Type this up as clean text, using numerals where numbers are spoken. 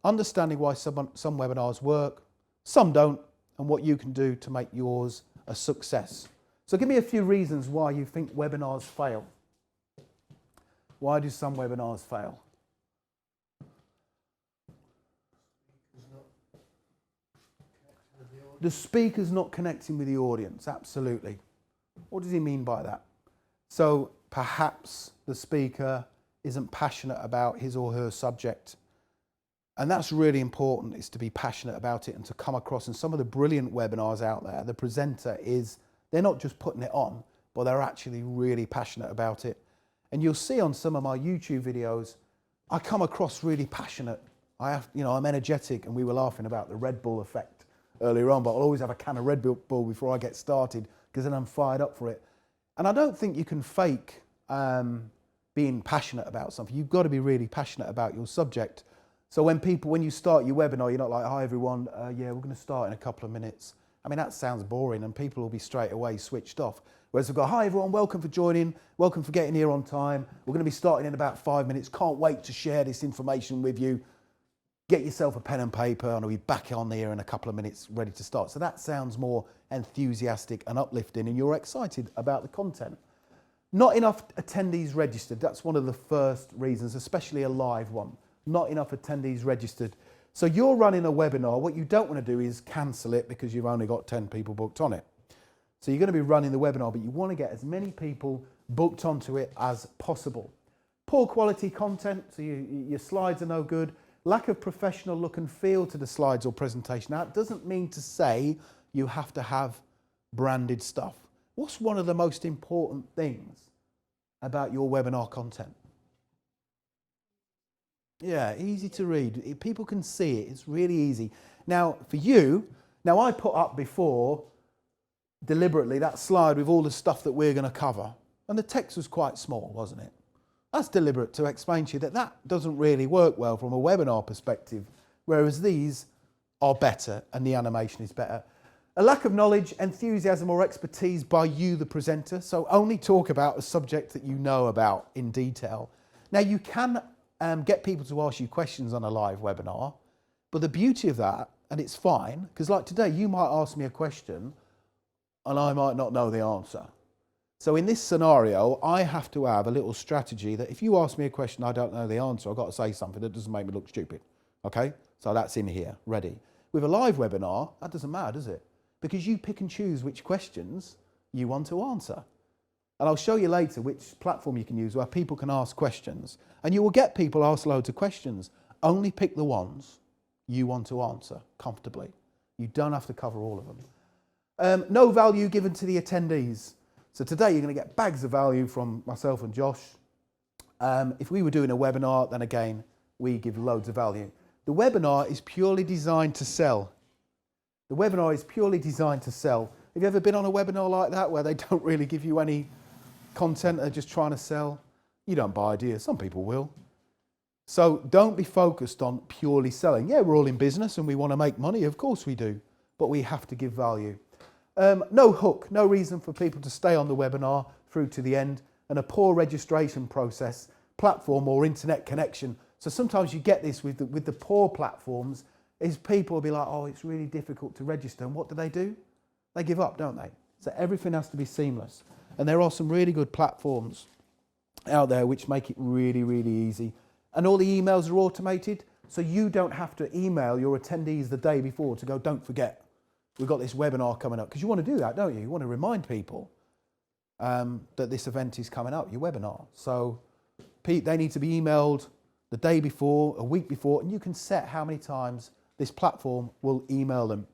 understanding why some webinars work, some don't, and what you can do to make yours a success. So give me a few reasons why you think webinars fail. Why do some webinars fail? The speaker's not connecting with the audience, absolutely. What does he mean by that? So perhaps the speaker isn't passionate about his or her subject. And that's really important, is to be passionate about it and to come across. And some of the brilliant webinars out there, the presenter they're not just putting it on, but they're actually really passionate about it. And you'll see on some of my YouTube videos, I come across really passionate. I'm energetic, and we were laughing about the Red Bull effect earlier on, but I'll always have a can of Red Bull before I get started, because then I'm fired up for it. And I don't think you can fake being passionate about something. You've got to be really passionate about your subject. So when you start your webinar, you're not like, hi everyone, yeah, we're going to start in a couple of minutes. I mean, that sounds boring, and people will be straight away switched off. Whereas we've got, hi everyone, welcome for joining, welcome for getting here on time. We're going to be starting in about 5 minutes. Can't wait to share this information with you. Get yourself a pen and paper, and I'll be back on here in a couple of minutes ready to start. So that sounds more enthusiastic and uplifting, and you're excited about the content. Not enough attendees registered. That's one of the first reasons, especially a live one. Not enough attendees registered. So you're running a webinar. What you don't want to do is cancel it because you've only got 10 people booked on it. So you're going to be running the webinar, but you want to get as many people booked onto it as possible. Poor quality content, so your slides are no good. Lack of professional look and feel to the slides or presentation. Now, it doesn't mean to say you have to have branded stuff. What's one of the most important things about your webinar content? Yeah, easy to read. People can see it. It's really easy. Now, for you, I put up before, deliberately, that slide with all the stuff that we're going to cover. And the text was quite small, wasn't it? That's deliberate to explain to you that doesn't really work well from a webinar perspective, whereas these are better and the animation is better. A lack of knowledge, enthusiasm or expertise by you, the presenter. So only talk about a subject that you know about in detail. Now, you can get people to ask you questions on a live webinar, but the beauty of that, and it's fine, because like today, you might ask me a question and I might not know the answer. So in this scenario, I have to have a little strategy that if you ask me a question I don't know the answer, I've got to say something that doesn't make me look stupid. Okay? So that's in here, ready. With a live webinar, that doesn't matter, does it? Because you pick and choose which questions you want to answer. And I'll show you later which platform you can use where people can ask questions. And you will get people ask loads of questions. Only pick the ones you want to answer comfortably. You don't have to cover all of them. No value given to the attendees. So today you're going to get bags of value from myself and Josh. If we were doing a webinar, then again, we give loads of value. The webinar is purely designed to sell. The webinar is purely designed to sell. Have you ever been on a webinar like that where they don't really give you any content, they're just trying to sell? You don't buy ideas, some people will. So don't be focused on purely selling. Yeah, we're all in business and we want to make money, of course we do, but we have to give value. No hook, no reason for people to stay on the webinar through to the end, and a poor registration process, platform or internet connection. So sometimes you get this with the poor platforms, is people will be like, oh, it's really difficult to register. And what do? They give up, don't they? So everything has to be seamless. And there are some really good platforms out there which make it really, really easy. And all the emails are automated, so you don't have to email your attendees the day before to go, don't forget, we've got this webinar coming up. Because you want to do that, don't you? You want to remind people that this event is coming up, your webinar. So they need to be emailed the day before, a week before, and you can set how many times this platform will email them.